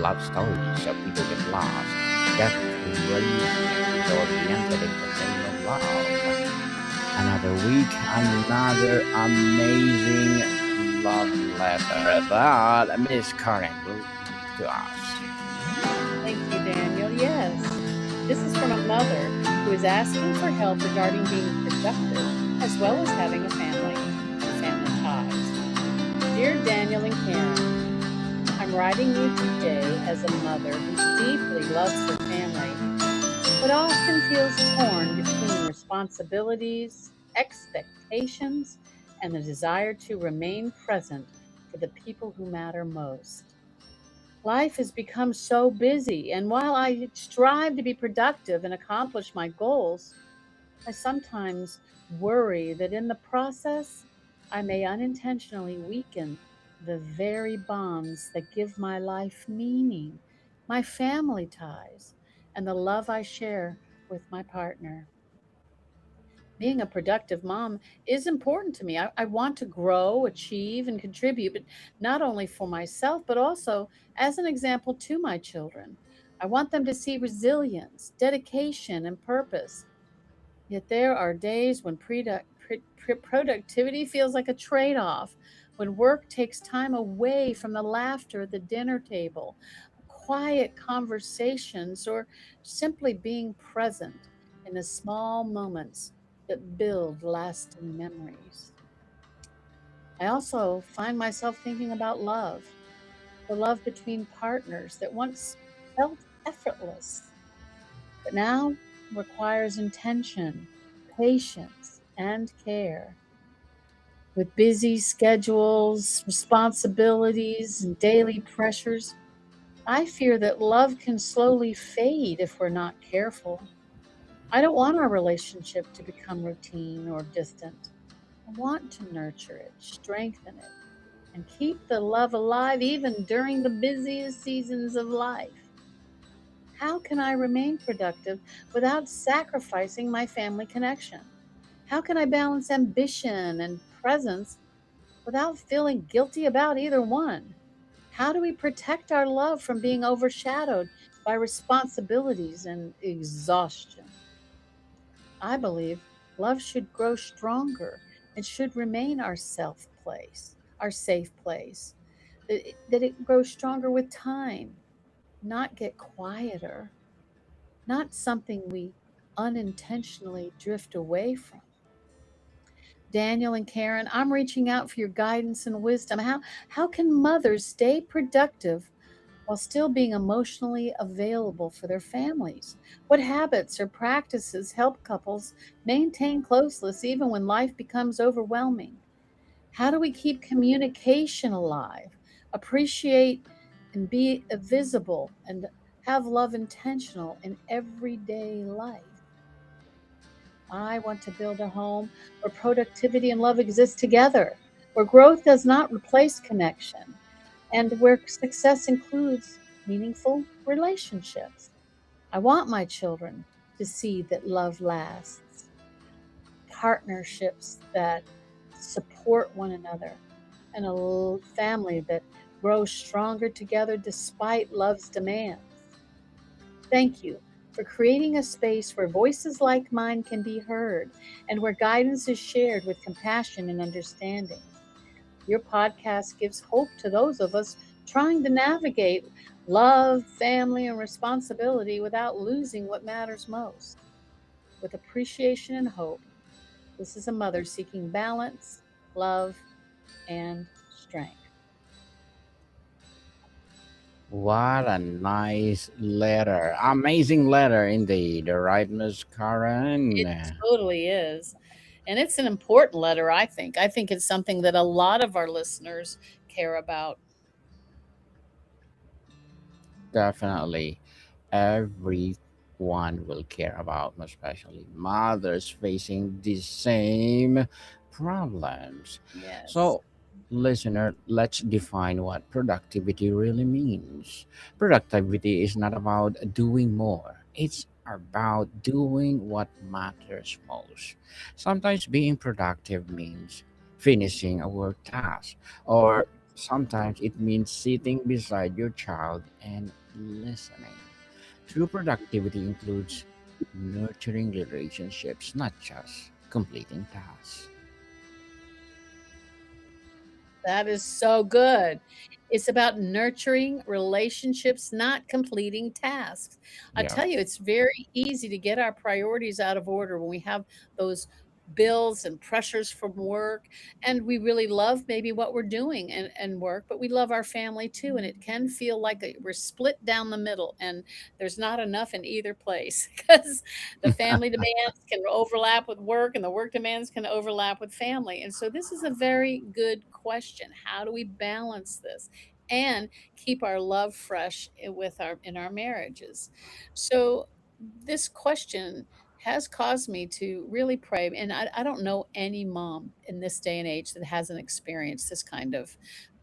love stories so people get lost, get crazy, and enjoy oriented entertainment. Wow. Another week, another amazing love letter that Miss Karen will read to us. Thank you, Daniel. Yes, this is from a mother who is asking for help regarding being productive as well as having a family and family ties. Dear Daniel and Karen, I'm writing you today as a mother who deeply loves her family, but often feels torn between responsibilities, expectations, and the desire to remain present for the people who matter most. Life has become so busy, and while I strive to be productive and accomplish my goals, I sometimes worry that in the process, I may unintentionally weaken the very bonds that give my life meaning, my family ties, and the love I share with my partner. Being a productive mom is important to me. I want to grow, achieve, and contribute, but not only for myself, but also as an example to my children. I want them to see resilience, dedication, and purpose. Yet there are days when productivity feels like a trade off, when work takes time away from the laughter at the dinner table, quiet conversations, or simply being present in the small moments that build lasting memories. I also find myself thinking about love, the love between partners that once felt effortless, but now requires intention, patience, and care. With busy schedules, responsibilities, and daily pressures, I fear that love can slowly fade if we're not careful. I don't want our relationship to become routine or distant. I want to nurture it, strengthen it, and keep the love alive even during the busiest seasons of life. How can I remain productive without sacrificing my family connection? How can I balance ambition and presence without feeling guilty about either one? How do we protect our love from being overshadowed by responsibilities and exhaustion? I believe love should grow stronger and should remain our our safe place. That it grows stronger with time, not get quieter, not something we unintentionally drift away from. Daniel and Karen, I'm reaching out for your guidance and wisdom. How can mothers stay productive while still being emotionally available for their families? What habits or practices help couples maintain closeness even when life becomes overwhelming? How do we keep communication alive, appreciate and be visible, and have love intentional in everyday life? I want to build a home where productivity and love exist together, where growth does not replace connection, and where success includes meaningful relationships. I want my children to see that love lasts, partnerships that support one another, and a family that grows stronger together despite love's demands. Thank you for creating a space where voices like mine can be heard and where guidance is shared with compassion and understanding. Your podcast gives hope to those of us trying to navigate love, family, and responsibility without losing what matters most. With appreciation and hope, this is a mother seeking balance, love, and strength. What a nice letter. Amazing letter indeed, right, Miss Karen? It totally is. And it's an important letter, I think. I think it's something that a lot of our listeners care about. Definitely. Everyone will care about, especially mothers facing the same problems. Yes. So, listener, let's define what productivity really means. Productivity is not about doing more, it's about doing what matters most. Sometimes being productive means finishing a work task or Sometimes it means sitting beside your child and listening. True productivity includes nurturing relationships, not just completing tasks. That is so good. It's about nurturing relationships, not completing tasks. I Yeah. tell you, it's very easy to get our priorities out of order when we have those bills and pressures from work. And we really love maybe what we're doing and work, but we love our family too. And it can feel like we're split down the middle and there's not enough in either place because the family demands can overlap with work and the work demands can overlap with family. And so this is a very good question. How do we balance this and keep our love fresh with our in our marriages? So this question has caused me to really pray. And I don't know any mom in this day and age that hasn't experienced this kind of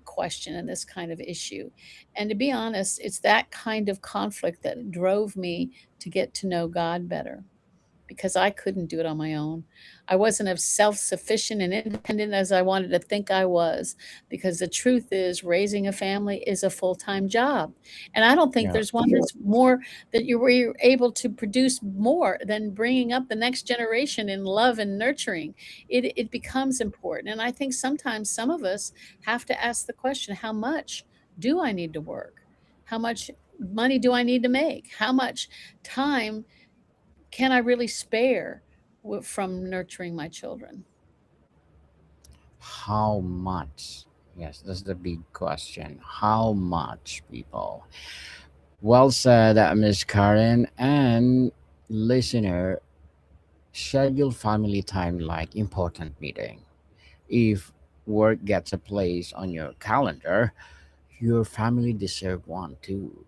question and this kind of issue. And to be honest, it's that kind of conflict that drove me to get to know God better because I couldn't do it on my own. I wasn't as self-sufficient and independent as I wanted to think I was, because the truth is raising a family is a full-time job. And I don't think Yeah. there's one that's more that you where you're able to produce more than bringing up the next generation in love and nurturing. It becomes important. And I think sometimes some of us have to ask the question, how much do I need to work? How much money do I need to make? How much time can I really spare from nurturing my children? How much? Yes, that's the big question. How much, people? Well said, Miss Karen. And listener, schedule family time like important meeting. If work gets a place on your calendar, your family deserve one too.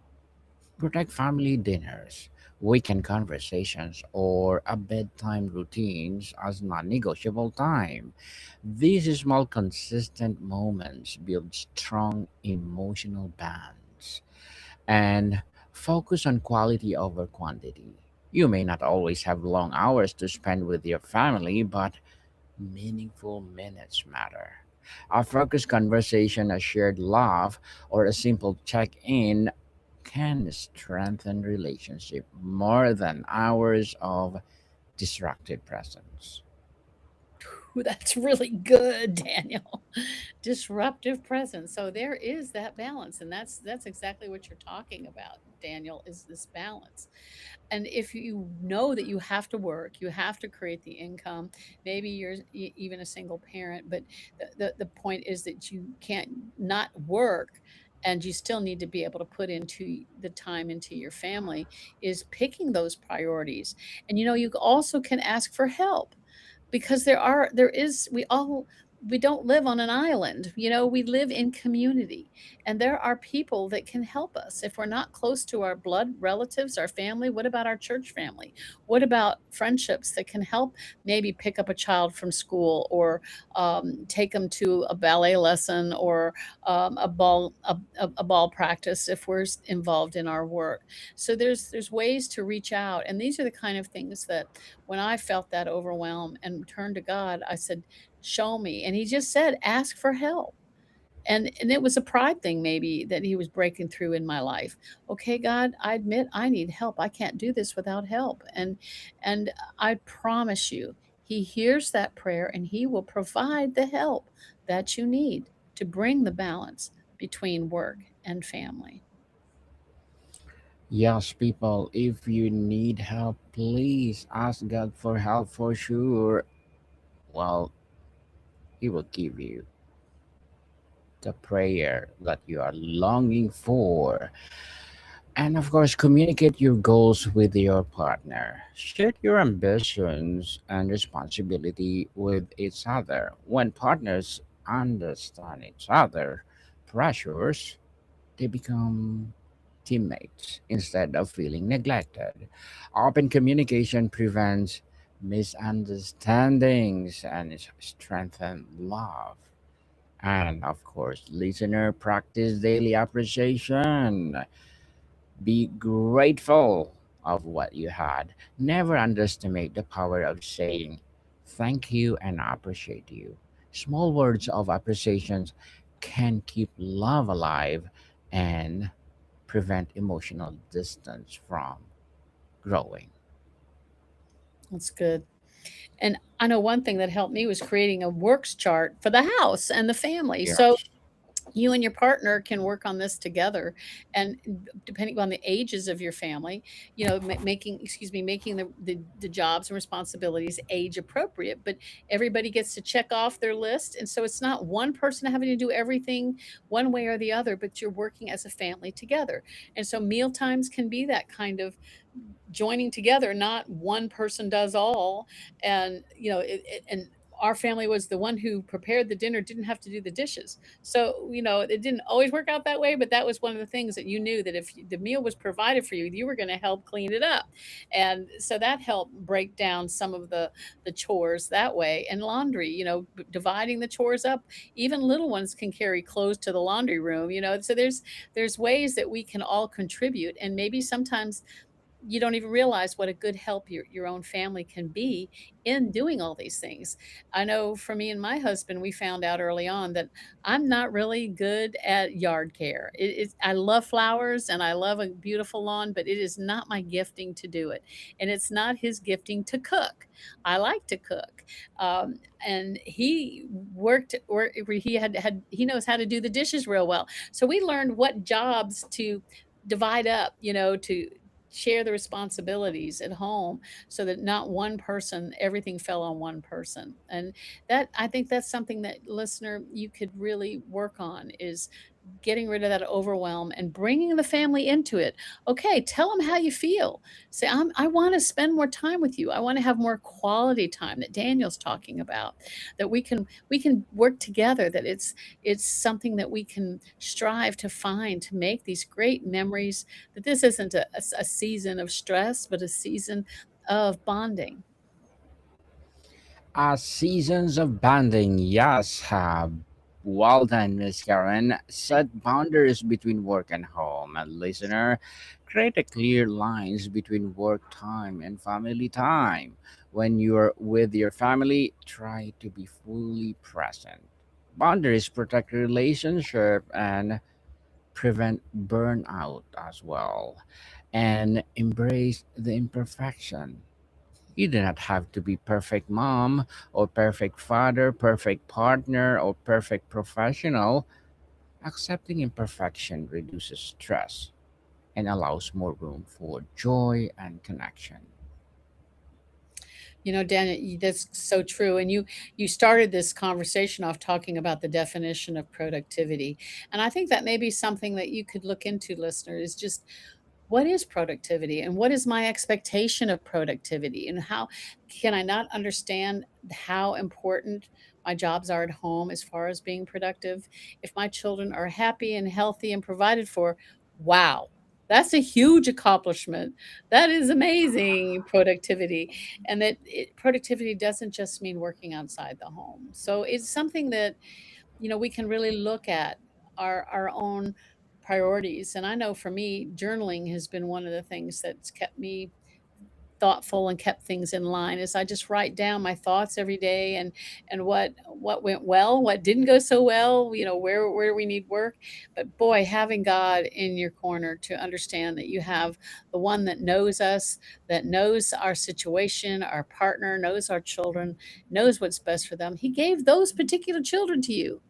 Protect family dinners, weekend conversations, or a bedtime routines as non-negotiable time. These small, consistent moments build strong emotional bonds and focus on quality over quantity. You may not always have long hours to spend with your family, but meaningful minutes matter. A focused conversation, a shared laugh, or a simple check in can strengthen relationship more than hours of distracted presence. Ooh, that's really good, Daniel. Disruptive presence. So there is that balance, and that's exactly what you're talking about, Daniel, is this balance. And if you know that you have to work, you have to create the income. Maybe you're even a single parent, but the point is that you can't not work and you still need to be able to put into the time into your family is picking those priorities. And you also can ask for help because we don't live on an island. We live in community, and there are people that can help us if we're not close to our blood relatives, our family. What about our church family? What about friendships that can help maybe pick up a child from school, or take them to a ballet lesson, or a ball practice if we're involved in our work? So there's ways to reach out, and these are the kind of things that when I felt that overwhelm and turned to God, I said, "Show me." And he just said, "Ask for help." And it was a pride thing maybe that he was breaking through in my life. Okay, God, I admit I need help. I can't do this without help. And I promise you, he hears that prayer and he will provide the help that you need to bring the balance between work and family. Yes, people, if you need help, please ask God for help for sure. Well, He will give you the prayer that you are longing for. And of course, communicate your goals with your partner. Share your ambitions and responsibility with each other. When partners understand each other pressures, they become teammates instead of feeling neglected. Open communication prevents misunderstandings and strengthens love. And of course, listener, practice daily appreciation. Be grateful of what you had. Never underestimate the power of saying thank you and I appreciate you. Small words of appreciation can keep love alive and prevent emotional distance from growing. That's good. And I know one thing that helped me was creating a works chart for the house and the family. So Yes. you and your partner can work on this together, and depending on the ages of your family, making the jobs and responsibilities age appropriate, but everybody gets to check off their list, and so it's not one person having to do everything one way or the other, but you're working as a family together. And so meal times can be that kind of joining together, not one person does all. And and our family was the one who prepared the dinner, didn't have to do the dishes. So it didn't always work out that way, but that was one of the things that you knew, that if the meal was provided for you, you were going to help clean it up. And so that helped break down some of the chores that way. And laundry, dividing the chores up, even little ones can carry clothes to the laundry room. So there's ways that we can all contribute, and maybe sometimes you don't even realize what a good help your own family can be in doing all these things. I know for me and my husband, we found out early on that I'm not really good at yard care. I love flowers and I love a beautiful lawn, but it is not my gifting to do it. And it's not his gifting to cook. I like to cook. And he he knows how to do the dishes real well. So we learned what jobs to divide up, to share the responsibilities at home, so that not one person, everything fell on one person. And that, I think that's something that, listener, you could really work on, is getting rid of that overwhelm and bringing the family into it. Okay, tell them how you feel. Say, I want to spend more time with you. I want to have more quality time that Daniel's talking about. That we can work together. That it's something that we can strive to find, to make these great memories. That this isn't a season of stress, but a season of bonding. Seasons of bonding, yes. Well done, Miss Karen. Set boundaries between work and home. And listener, create a clear lines between work time and family time. When you're with your family, try to be fully present. Boundaries protect relationship and prevent burnout as well. And embrace the imperfection. You do not have to be perfect mom or perfect father, perfect partner, or perfect professional. Accepting imperfection reduces stress and allows more room for joy and connection. Daniel, that's so true. And you started this conversation off talking about the definition of productivity, and I think that may be something that you could look into, listeners. Is just, what is productivity, and what is my expectation of productivity, and how can I not understand how important my jobs are at home as far as being productive? If my children are happy and healthy and provided for, wow, that's a huge accomplishment. That is amazing productivity. And productivity doesn't just mean working outside the home. So it's something that we can really look at our own priorities. And I know for me, journaling has been one of the things that's kept me thoughtful and kept things in line. Is I just write down my thoughts every day, and what went well, what didn't go so well, where we need work. But boy, having God in your corner to understand that you have the one that knows us, that knows our situation, our partner, knows our children, knows what's best for them. He gave those particular children to you.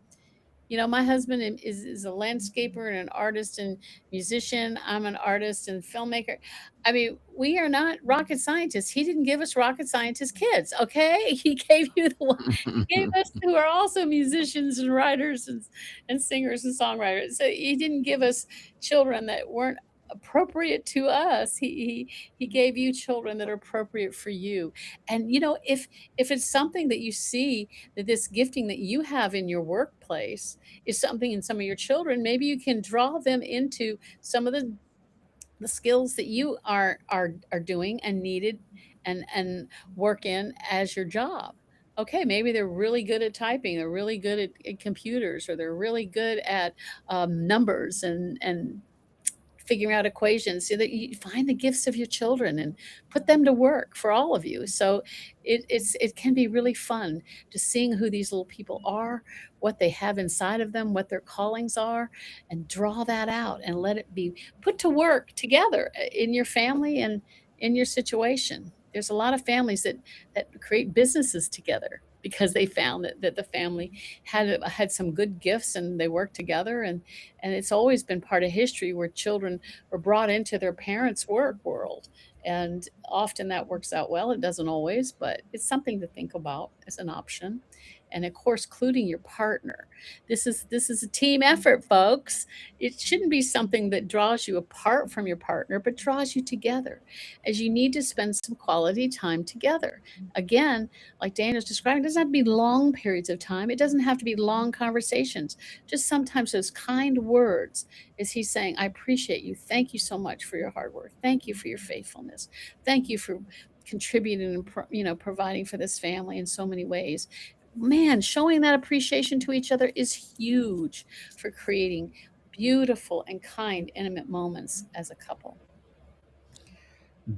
My husband is a landscaper and an artist and musician. I'm an artist and filmmaker. I mean, we are not rocket scientists. He didn't give us rocket scientist kids, okay? He gave you the one. He gave us who are also musicians and writers and singers and songwriters. So he didn't give us children that weren't appropriate to us. He gave you children that are appropriate for you. And if it's something that you see, that this gifting that you have in your workplace is something in some of your children, maybe you can draw them into some of the skills that you are doing and needed, and work in as your job. Okay, maybe they're really good at typing, they're really good at computers, or they're really good at numbers and figuring out equations so that you find the gifts of your children and put them to work for all of you. So it can be really fun to seeing who these little people are, what they have inside of them, what their callings are, and draw that out and let it be put to work together in your family and in your situation. There's a lot of families that create businesses together because they found that the family had some good gifts and they worked together, and it's always been part of history where children were brought into their parents' work world, and often that works out well. It doesn't always, but it's something to think about as an option. And of course, including your partner. This is a team effort, folks. It shouldn't be something that draws you apart from your partner, but draws you together, as you need to spend some quality time together. Again, like Daniel's describing, it doesn't have to be long periods of time. It doesn't have to be long conversations. Just sometimes those kind words, is he saying, I appreciate you. Thank you so much for your hard work. Thank you for your faithfulness. Thank you for contributing and providing for this family in so many ways. Man, showing that appreciation to each other is huge for creating beautiful and kind, intimate moments as a couple.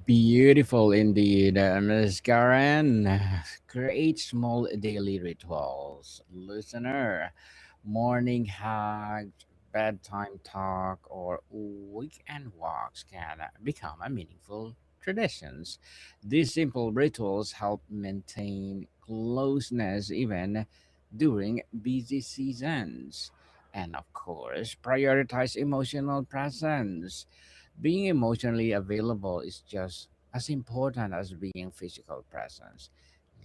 Beautiful indeed, Ms. Karen. Create small daily rituals. Listener, morning hugs, bedtime talk, or weekend walks can become a meaningful traditions. These simple rituals help maintain closeness even during busy seasons. And of course, prioritize emotional presence. Being emotionally available is just as important as being physical presence.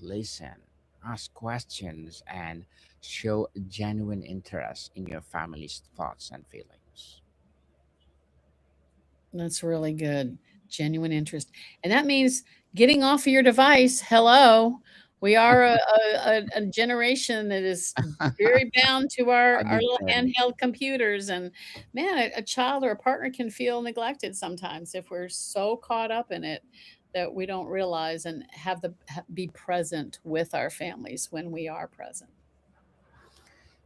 Listen, ask questions, and show genuine interest in your family's thoughts and feelings. That's really good. Genuine interest. And that means getting off of your device. Hello. We are a generation that is very bound to our little Addicted. handheld computers. And man, a child or a partner can feel neglected sometimes if we're so caught up in it that we don't realize and be present with our families when we are present.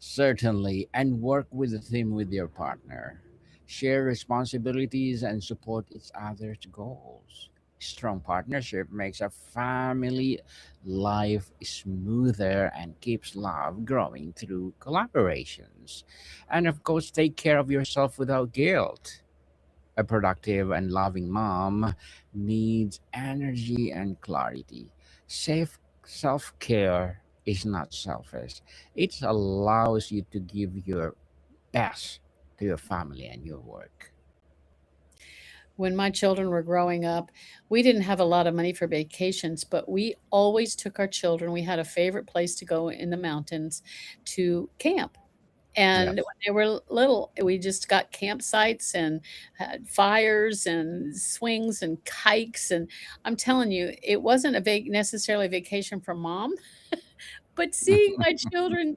Certainly, and work with the team with your partner. Share responsibilities and support each other's goals. Strong partnership makes a family life smoother and keeps love growing through collaborations. And of course, take care of yourself without guilt. A productive and loving mom needs energy and clarity. Safe self care is not selfish, it allows you to give your best to your family and your work. When my children were growing up, we didn't have a lot of money for vacations, but we always took our children. We had a favorite place to go in the mountains to camp. And when Yes. they were little, we just got campsites and had fires and swings and kikes. And I'm telling you, it wasn't necessarily a vacation for mom, but seeing my children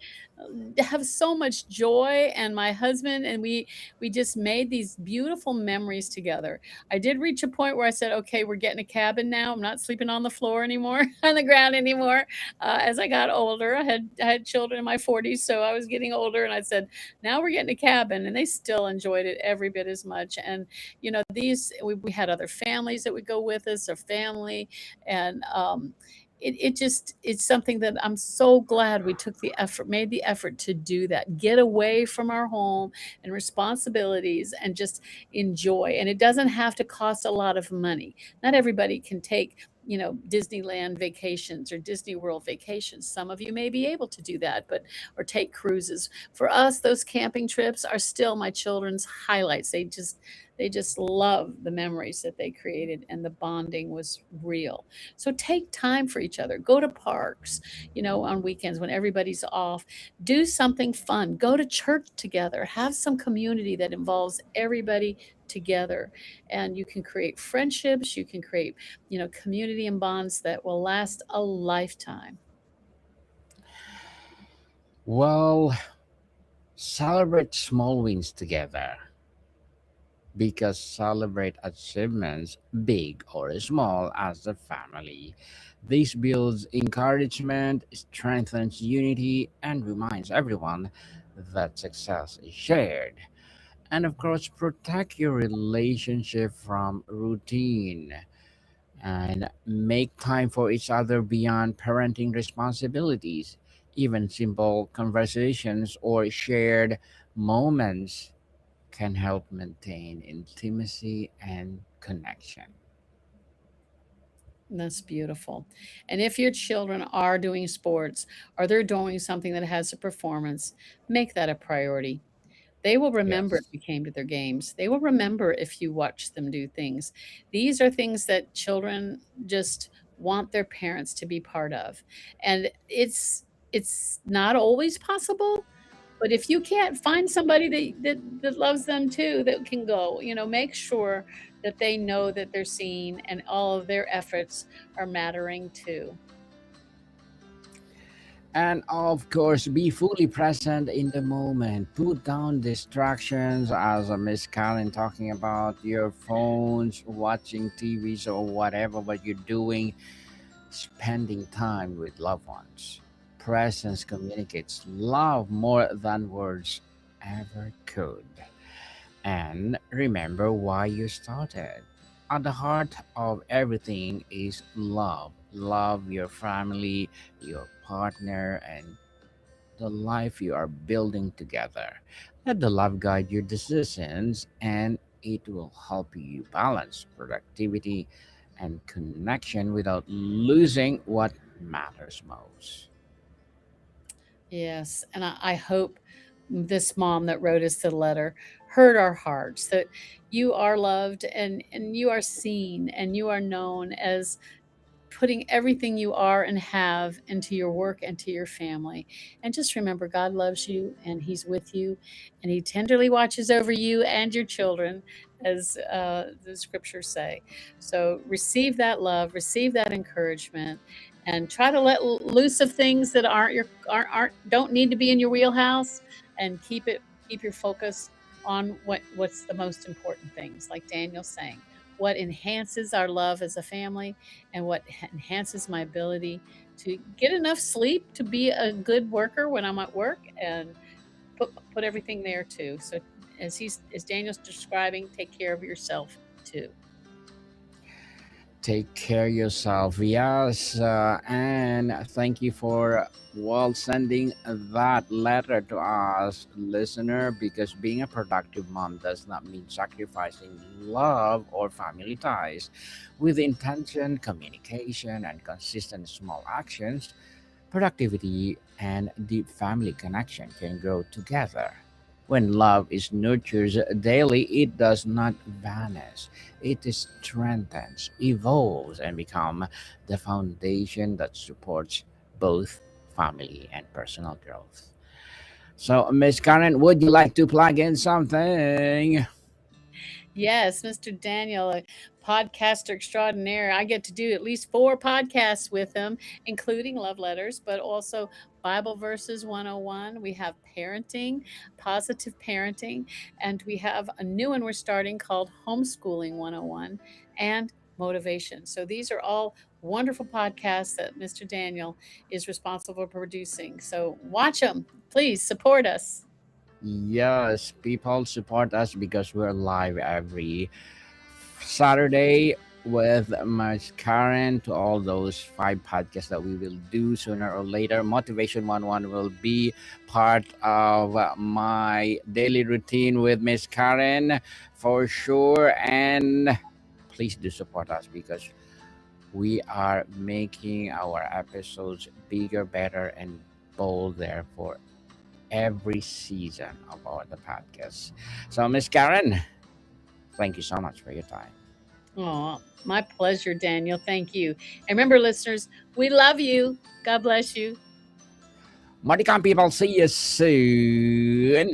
have so much joy, and my husband and we just made these beautiful memories together. I did reach a point where I said, okay, we're getting a cabin now. I'm not sleeping on the floor anymore, on the ground anymore. As I got older, I had children in my 40s, so I was getting older, and I said, now we're getting a cabin. And they still enjoyed it every bit as much. And these we had other families that would go with us, or family. And it's something that I'm so glad we took the effort, made the effort to do that, get away from our home and responsibilities and just enjoy. And it doesn't have to cost a lot of money. Not everybody can take Disneyland vacations or Disney World vacations. Some of you may be able to do that, but or take cruises. For us, those camping trips are still my children's highlights. They just love the memories that they created, and the bonding was real. So take time for each other. Go to parks, on weekends when everybody's off. Do something fun. Go to church together. Have some community that involves everybody together. And you can create friendships, you can create, community and bonds that will last a lifetime. Well, celebrate small wins together, because celebrate achievements, big or small, as a family. This builds encouragement, strengthens unity, and reminds everyone that success is shared. And of course, protect your relationship from routine and make time for each other beyond parenting responsibilities. Even simple conversations or shared moments can help maintain intimacy and connection. That's beautiful. And if your children are doing sports or they're doing something that has a performance, make that a priority. They will remember if Yes. you came to their games. They will remember if you watched them do things. These are things that children just want their parents to be part of. And it's not always possible, but if you can't find somebody that loves them too, that can go, make sure that they know that they're seen and all of their efforts are mattering too. And of course, be fully present in the moment. Put down distractions, as Miss Karen talking about your phones, watching TVs, or whatever, what you're doing. Spending time with loved ones. Presence communicates love more than words ever could. And remember why you started. At the heart of everything is love. Love your family, your partner, and the life you are building together. Let the love guide your decisions, and it will help you balance productivity and connection without losing what matters most. Yes, and I hope this mom that wrote us the letter heard our hearts, that you are loved and you are seen and you are known as putting everything you are and have into your work and to your family. And just remember, God loves you and He's with you, and He tenderly watches over you and your children, as the scriptures say. So receive that love, receive that encouragement, and try to let loose of things that aren't don't need to be in your wheelhouse, and keep your focus on what's the most important things, like Daniel's saying, what enhances our love as a family and what enhances my ability to get enough sleep to be a good worker when I'm at work, and put everything there too. So as Daniel's describing, take care of yourself too. Take care of yourself. Yes, and thank you for sending that letter to us, listener. Because being a productive mom does not mean sacrificing love or family ties. With intention, communication, and consistent small actions, productivity and deep family connection can grow together. When love is nurtured daily, it does not vanish. It strengthens, evolves, and becomes the foundation that supports both family and personal growth. So, Miss Karen, would you like to plug in something? Yes, Mr. Daniel, a podcaster extraordinaire. I get to do at least 4 podcasts with him, including love letters, but also Bible Verses 101. We have parenting, positive parenting, and we have a new one we're starting called Homeschooling 101 and motivation. So these are all wonderful podcasts that Mr. Daniel is responsible for producing. So watch them. Please support us. Yes, people support us because we're live every Saturday with Miss Karen to all those 5 podcasts that we will do sooner or later. Motivation 1 will be part of my daily routine with Miss Karen for sure. And please do support us because we are making our episodes bigger, better, and bolder for every season of our the podcast. So, Miss Karen, thank you so much for your time. Oh, my pleasure, Daniel. Thank you. And remember, listeners, we love you. God bless you. Maricon people, see you soon.